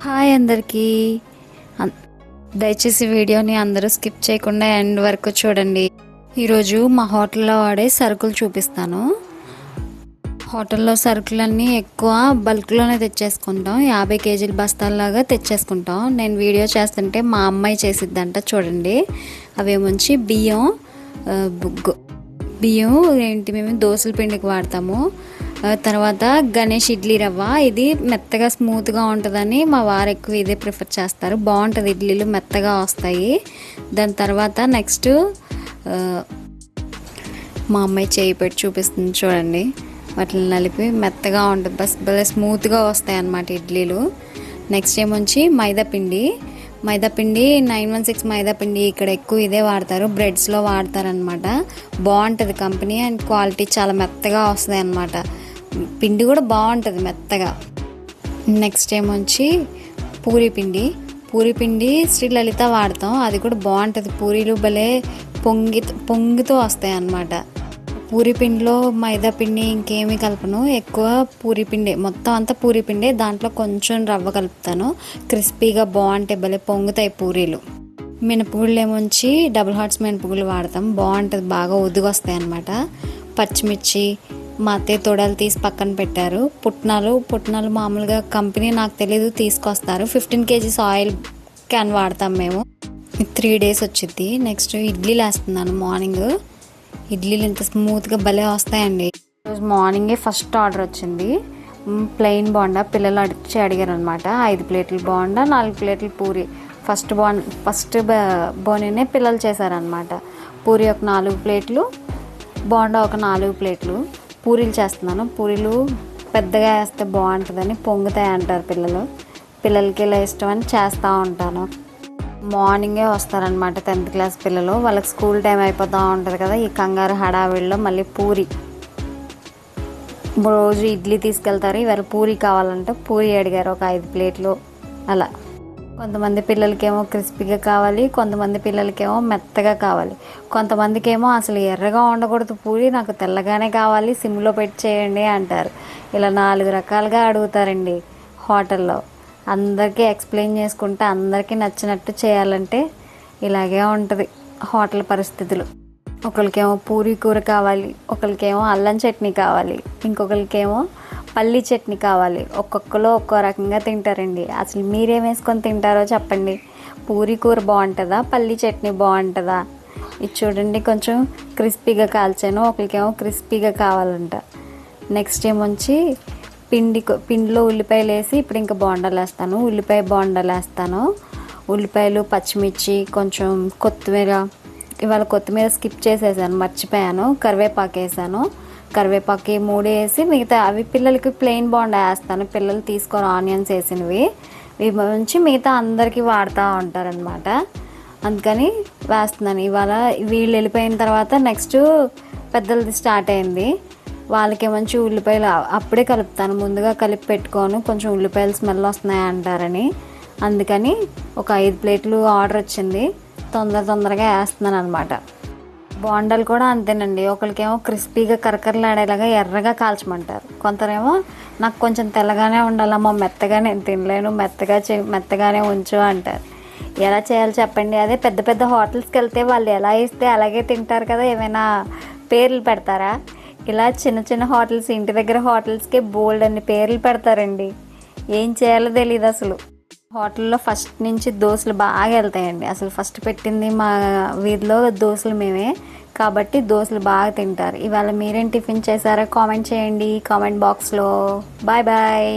Hi అందరికీ. దయచేసి వీడియోని అందరూ స్కిప్ చేయకుండా ఎండ్ వరకు చూడండి. ఈరోజు మా హోటల్లో వాడే సరుకులు చూపిస్తాను. హోటల్లో సరుకులన్నీ ఎక్కువ బల్క్లోనే తెచ్చేసుకుంటాం. 50 కేజీల బస్తాల్లాగా తెచ్చేసుకుంటాం. నేను వీడియో చేస్తుంటే మా అమ్మాయి చేసిద్దంట చూడండి. అవేమొంచి బియ్యం ఏంటి మేము దోసల పిండికి వాడతాము. తర్వాత గణేష్ ఇడ్లీ రవ్వ, ఇది మెత్తగా స్మూత్గా ఉంటుందని మా వారు ఎక్కువ ఇదే ప్రిఫర్ చేస్తారు. బాగుంటుంది, ఇడ్లీలు మెత్తగా వస్తాయి. దాని తర్వాత నెక్స్ట్ మా అమ్మాయి చేయి పెట్టి చూపిస్తుంది చూడండి. వాటిని నలిపి మెత్తగా ఉంటుంది, భలే స్మూత్గా వస్తాయి అన్నమాట ఇడ్లీలు. నెక్స్ట్ ఏమొచ్చి మైదాపిండి 916 మైదాపిండి, ఇక్కడ ఎక్కువ ఇదే వాడతారు, బ్రెడ్స్లో వాడతారనమాట. బాగుంటుంది కంపెనీ అండ్ క్వాలిటీ చాలా మెత్తగా వస్తుంది అన్నమాట. పిండి కూడా బాగుంటుంది మెత్తగా. నెక్స్ట్ ఏమొచ్చి పూరి పిండి శ్రీ లలిత వాడతాం, అది కూడా బాగుంటుంది. పూరీలు భలే పొంగితో వస్తాయి అన్నమాట. పూరి పిండిలో మైదా పిండి ఇంకేమీ కలపను, ఎక్కువ పూరి పిండి మొత్తం అంతా పూరి పిండి, దాంట్లో కొంచెం రవ్వ కలుపుతాను. క్రిస్పీగా బాగుంటాయి, భలే పొంగుతాయి పూరీలు. మినపగుళ్ళు ఏమొచ్చి డబుల్ హార్ట్స్ మినపగుళ్ళు వాడతాం, బాగుంటుంది, బాగా ఒదిగొస్తాయి అన్నమాట. పచ్చిమిర్చి మా అత్తయ్య తొడలు తీసి పక్కన పెట్టారు. పుట్నాలు మామూలుగా కంపెనీ నాకు తెలీదు తీసుకొస్తారు. 15 కేజీస్ ఆయిల్ క్యాన్ వాడతాం మేము. 3 days వచ్చింది. నెక్స్ట్ ఇడ్లీలు వేస్తున్నాను. మార్నింగ్ ఇడ్లీలు ఇంత స్మూత్గా భలే వస్తాయండి. ఈరోజు మార్నింగే ఫస్ట్ ఆర్డర్ వచ్చింది. ప్లెయిన్ బోండా పిల్లలు అడిగారు అనమాట. 5 ప్లేట్లు బోండా, 4 ప్లేట్లు పూరి. ఫస్ట్ బోనీనే పిల్లలు చేశారనమాట. పూరి ఒక 4 ప్లేట్లు, బోండా ఒక 4 ప్లేట్లు. పూరీలు చేస్తున్నాను. పూరీలు పెద్దగా వేస్తే బాగుంటుందని, పొంగుతాయి అంటారు పిల్లలకి ఇలా ఇష్టం అని చేస్తూ ఉంటాను. మార్నింగే వస్తారనమాట 10th క్లాస్ పిల్లలు. వాళ్ళకి స్కూల్ టైం అయిపోతూ ఉంటుంది కదా, ఈ కంగారు హడావిడిలో మళ్ళీ పూరి. రోజు ఇడ్లీ తీసుకెళ్తారు, ఇవాళ పూరి కావాలంటే పూరి అడిగారు ఒక 5 ప్లేట్లు అలా. కొంతమంది పిల్లలకేమో క్రిస్పీగా కావాలి, కొంతమంది పిల్లలకేమో మెత్తగా కావాలి, కొంతమందికేమో అసలు ఎర్రగా ఉండకూడదు పూరి, నాకు తెల్లగానే కావాలి, సిమ్లో పెట్టి చేయండి అంటారు. ఇలా 4 రకాలుగా అడుగుతారండి హోటల్లో. అందరికీ ఎక్స్ప్లెయిన్ చేసుకుంటే అందరికీ నచ్చినట్టు చేయాలంటే ఇలాగే ఉంటుంది హోటల్ పరిస్థితులు. ఒకరికేమో పూరీ కూర కావాలి, ఒకరికేమో అల్లం చట్నీ కావాలి, ఇంకొకరికేమో పల్లీ చట్నీ కావాలి. ఒక్కొక్కరు ఒక్కో రకంగా తింటారండి. అసలు మీరేం వేసుకొని తింటారో చెప్పండి. పూరీ కూర బాగుంటుందా, పల్లీ చట్నీ బాగుంటుందా? ఇది చూడండి, కొంచెం క్రిస్పీగా కాల్చాను, ఒకరికేమో క్రిస్పీగా కావాలంట. నెక్స్ట్ ఏమొచ్చి పిండిలో ఉల్లిపాయలు వేసి ఇప్పుడు ఇంకా బోండాలు వేస్తాను. ఉల్లిపాయ బోండాలు వేస్తాను. ఉల్లిపాయలు, పచ్చిమిర్చి, కొంచెం కొత్తిమీర. ఇవాళ కొత్తిమీర స్కిప్ చేసేసాను, మర్చిపోయాను. కరివేపాకు వేసాను. కరివేపాకు 3 వేసి మిగతా అవి పిల్లలకి ప్లెయిన్ బోండా వేస్తాను. పిల్లలు తీసుకొని ఆనియన్స్ వేసినవి ఇవి నుంచి మిగతా అందరికీ వాడుతూ ఉంటారనమాట. అందుకని వేస్తున్నాను. ఇవాళ వీళ్ళు వెళ్ళిపోయిన తర్వాత నెక్స్ట్ పెద్దలది స్టార్ట్ అయింది. వాళ్ళకి మంచి ఉల్లిపాయలు అప్పుడే కలుపుతాను, ముందుగా కలిపి పెట్టుకోను, కొంచెం ఉల్లిపాయలు స్మెల్ వస్తున్నాయి అంటారని. అందుకని ఒక 5 ప్లేట్లు ఆర్డర్ వచ్చింది, తొందరగా వేస్తున్నాను అనమాట. బోండాలు కూడా అంతేనండి. ఒకరికేమో క్రిస్పీగా కరకరలాడేలాగా ఎర్రగా కాల్చమంటారు, కొందరేమో నాకు కొంచెం తెల్లగానే ఉండాలమ్మా, మెత్తగా నేను తినలేను, మెత్తగానే ఉంచు అంటారు. ఎలా చేయాలి చెప్పండి? అదే పెద్ద హోటల్స్కి వెళ్తే వాళ్ళు ఎలా ఇస్తే అలాగే తింటారు కదా, ఏమైనా పేర్లు పెడతారా? ఇలా చిన్న హోటల్స్, ఇంటి దగ్గర హోటల్స్కే బోల్డ్ అన్ని పేర్లు పెడతారండి. ఏం చేయాలో తెలియదు అసలు. హోటల్లో ఫస్ట్ నుంచి దోశలు బాగా వెళ్తాయండి. అసలు ఫస్ట్ పెట్టింది మా వీధిలో దోశలు మేమే కాబట్టి దోశలు బాగా తింటారు. ఇవాళ మీరేం టిఫిన్ చేశారో కామెంట్ చేయండి కామెంట్ బాక్స్లో. బాయ్.